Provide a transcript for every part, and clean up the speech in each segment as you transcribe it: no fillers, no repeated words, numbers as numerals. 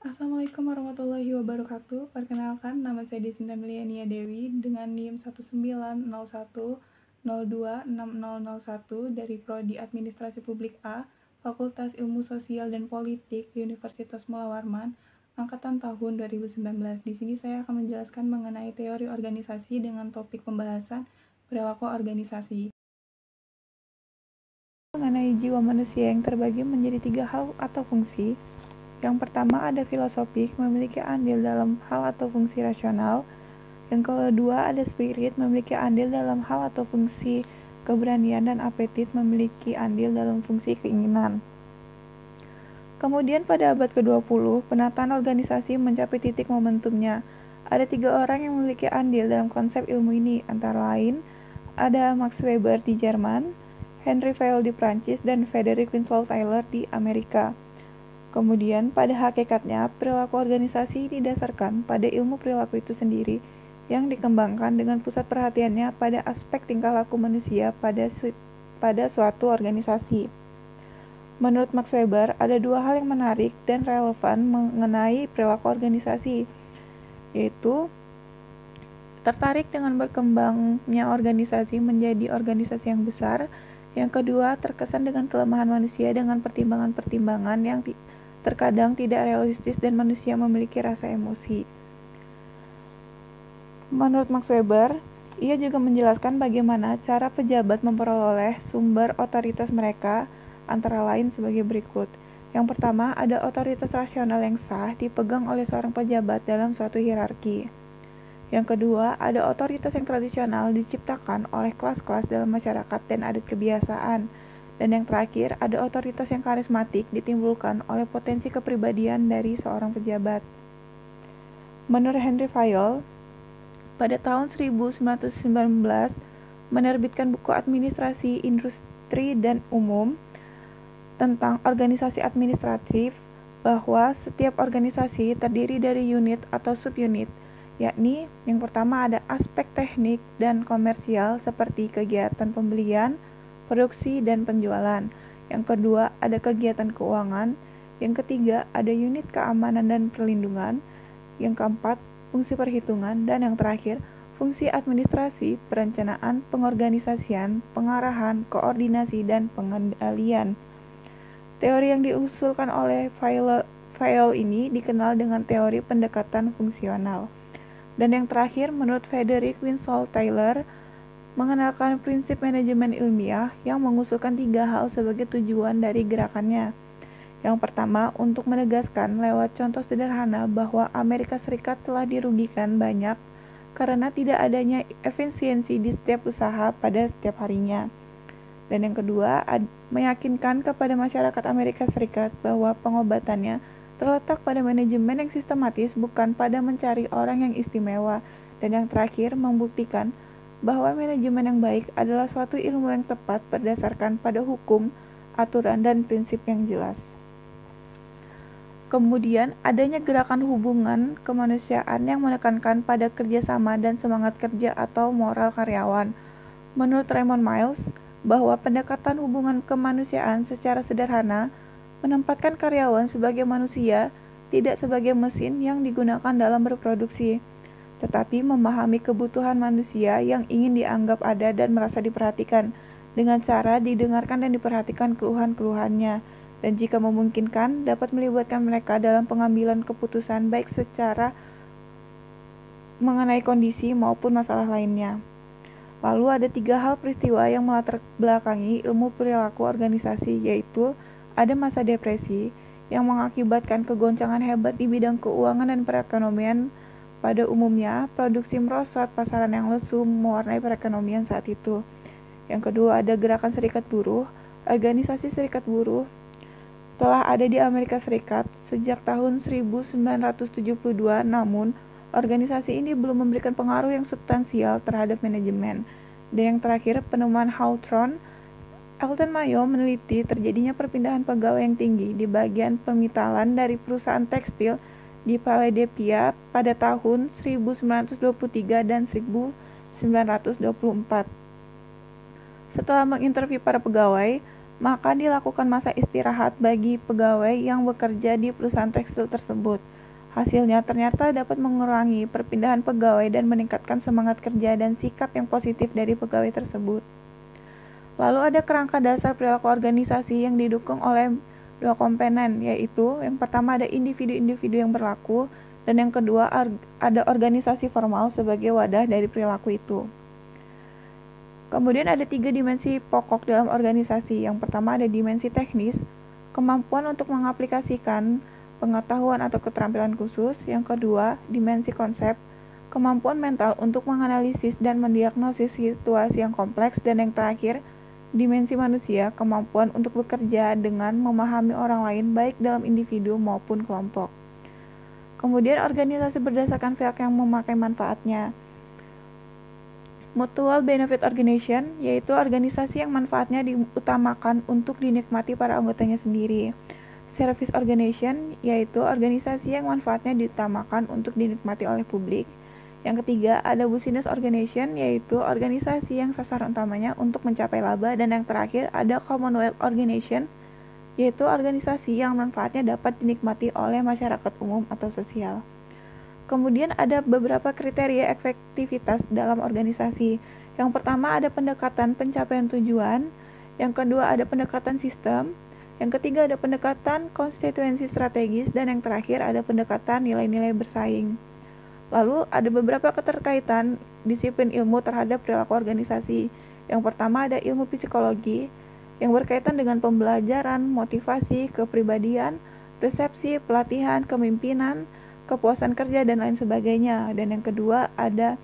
Assalamualaikum warahmatullahi wabarakatuh. Perkenalkan, nama saya Desinta Meliania Dewi dengan NIM 19010026001 dari Prodi Administrasi Publik A, Fakultas Ilmu Sosial dan Politik Universitas Mula Warman, angkatan tahun 2019. Di sini saya akan menjelaskan mengenai teori organisasi dengan topik pembahasan perilaku organisasi. Mengenai jiwa manusia yang terbagi menjadi 3 hal atau fungsi. Yang pertama ada filosofik, memiliki andil dalam hal atau fungsi rasional. Yang kedua ada spirit, memiliki andil dalam hal atau fungsi keberanian, dan apetit, memiliki andil dalam fungsi keinginan. Kemudian pada abad ke-20, penataan organisasi mencapai titik momentumnya. Ada 3 orang yang memiliki andil dalam konsep ilmu ini, antara lain ada Max Weber di Jerman, Henry Fayol di Prancis, dan Frederick Winslow Taylor di Amerika. Kemudian, pada hakikatnya, perilaku organisasi didasarkan pada ilmu perilaku itu sendiri yang dikembangkan dengan pusat perhatiannya pada aspek tingkah laku manusia pada suatu organisasi. Menurut Max Weber, ada 2 hal yang menarik dan relevan mengenai perilaku organisasi, yaitu tertarik dengan berkembangnya organisasi menjadi organisasi yang besar. Yang kedua, terkesan dengan kelemahan manusia dengan pertimbangan-pertimbangan yang terkadang tidak realistis dan manusia memiliki rasa emosi. Menurut Max Weber, ia juga menjelaskan bagaimana cara pejabat memperoleh sumber otoritas mereka, antara lain sebagai berikut. Yang pertama, ada otoritas rasional yang sah dipegang oleh seorang pejabat dalam suatu hierarki. Yang kedua, ada otoritas yang tradisional diciptakan oleh kelas-kelas dalam masyarakat dan adat kebiasaan. Dan yang terakhir, ada otoritas yang karismatik ditimbulkan oleh potensi kepribadian dari seorang pejabat. Menurut Henry Fayol, pada tahun 1919 menerbitkan buku Administrasi Industri dan Umum tentang organisasi administratif, bahwa setiap organisasi terdiri dari unit atau subunit, yakni yang pertama ada aspek teknik dan komersial seperti kegiatan pembelian, produksi, dan penjualan. Yang kedua ada kegiatan keuangan. Yang ketiga ada unit keamanan dan perlindungan. Yang keempat fungsi perhitungan. Dan yang terakhir fungsi administrasi, perencanaan, pengorganisasian, pengarahan, koordinasi, dan pengendalian. Teori yang diusulkan oleh Fayol ini dikenal dengan teori pendekatan fungsional. Dan yang terakhir, menurut Frederick Winslow Taylor, mengenalkan prinsip manajemen ilmiah yang mengusulkan 3 hal sebagai tujuan dari gerakannya. Yang pertama, untuk menegaskan lewat contoh sederhana bahwa Amerika Serikat telah dirugikan banyak karena tidak adanya efisiensi di setiap usaha pada setiap harinya. Dan yang kedua, meyakinkan kepada masyarakat Amerika Serikat bahwa pengobatannya terletak pada manajemen yang sistematis, bukan pada mencari orang yang istimewa. Dan yang terakhir, membuktikan bahwa manajemen yang baik adalah suatu ilmu yang tepat berdasarkan pada hukum, aturan, dan prinsip yang jelas. Kemudian, adanya gerakan hubungan kemanusiaan yang menekankan pada kerjasama dan semangat kerja atau moral karyawan. Menurut Raymond Miles, bahwa pendekatan hubungan kemanusiaan secara sederhana menempatkan karyawan sebagai manusia, tidak sebagai mesin yang digunakan dalam berproduksi, tetapi memahami kebutuhan manusia yang ingin dianggap ada dan merasa diperhatikan, dengan cara didengarkan dan diperhatikan keluhan-keluhannya, dan jika memungkinkan dapat melibatkan mereka dalam pengambilan keputusan baik secara mengenai kondisi maupun masalah lainnya. Lalu ada 3 hal peristiwa yang melatar belakangi ilmu perilaku organisasi, yaitu ada masa depresi yang mengakibatkan kegoncangan hebat di bidang keuangan dan perekonomian. Pada umumnya, produksi merosot, pasaran yang lesu mewarnai perekonomian saat itu. Yang kedua ada gerakan serikat buruh. Organisasi serikat buruh telah ada di Amerika Serikat sejak tahun 1972, namun organisasi ini belum memberikan pengaruh yang substansial terhadap manajemen. Dan yang terakhir, penemuan Hawthorne. Elton Mayo meneliti terjadinya perpindahan pegawai yang tinggi di bagian pemitalan dari perusahaan tekstil di Philadelphia pada tahun 1923 dan 1924. Setelah menginterview para pegawai, maka dilakukan masa istirahat bagi pegawai yang bekerja di perusahaan tekstil tersebut. Hasilnya ternyata dapat mengurangi perpindahan pegawai dan meningkatkan semangat kerja dan sikap yang positif dari pegawai tersebut. Lalu ada kerangka dasar perilaku organisasi yang didukung oleh dua komponen, yaitu yang pertama ada individu-individu yang berlaku, dan yang kedua ada organisasi formal sebagai wadah dari perilaku itu. Kemudian ada 3 dimensi pokok dalam organisasi. Yang pertama ada dimensi teknis, kemampuan untuk mengaplikasikan pengetahuan atau keterampilan khusus. Yang kedua, dimensi konsep, kemampuan mental untuk menganalisis dan mendiagnosis situasi yang kompleks. Dan yang terakhir, dimensi manusia, kemampuan untuk bekerja dengan memahami orang lain baik dalam individu maupun kelompok. Kemudian organisasi berdasarkan pihak yang memakai manfaatnya. Mutual Benefit Organization, yaitu organisasi yang manfaatnya diutamakan untuk dinikmati para anggotanya sendiri. Service Organization, yaitu organisasi yang manfaatnya diutamakan untuk dinikmati oleh publik. Yang ketiga, ada Business Organization, yaitu organisasi yang sasaran utamanya untuk mencapai laba. Dan yang terakhir, ada Commonwealth Organization, yaitu organisasi yang manfaatnya dapat dinikmati oleh masyarakat umum atau sosial. Kemudian ada beberapa kriteria efektivitas dalam organisasi. Yang pertama ada pendekatan pencapaian tujuan, yang kedua ada pendekatan sistem, yang ketiga ada pendekatan konstituensi strategis, dan yang terakhir ada pendekatan nilai-nilai bersaing. Lalu ada beberapa keterkaitan disiplin ilmu terhadap perilaku organisasi. Yang pertama ada ilmu psikologi, yang berkaitan dengan pembelajaran, motivasi, kepribadian, resepsi, pelatihan, kepemimpinan, kepuasan kerja, dan lain sebagainya. Dan yang kedua ada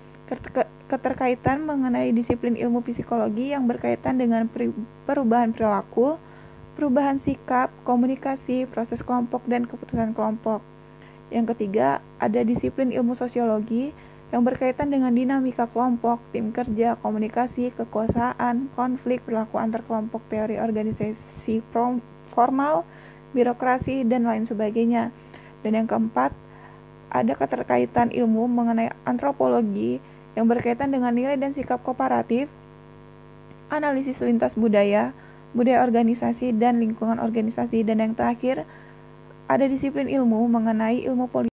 keterkaitan mengenai disiplin ilmu psikologi yang berkaitan dengan perubahan perilaku, perubahan sikap, komunikasi, proses kelompok, dan keputusan kelompok. Yang ketiga ada disiplin ilmu sosiologi yang berkaitan dengan dinamika kelompok, tim kerja, komunikasi, kekuasaan, konflik, perilaku antar kelompok, teori organisasi formal, birokrasi, dan lain sebagainya. Dan yang keempat ada keterkaitan ilmu mengenai antropologi yang berkaitan dengan nilai dan sikap kooperatif, analisis lintas budaya, budaya organisasi, dan lingkungan organisasi. Dan yang terakhir, ada disiplin ilmu mengenai ilmu politik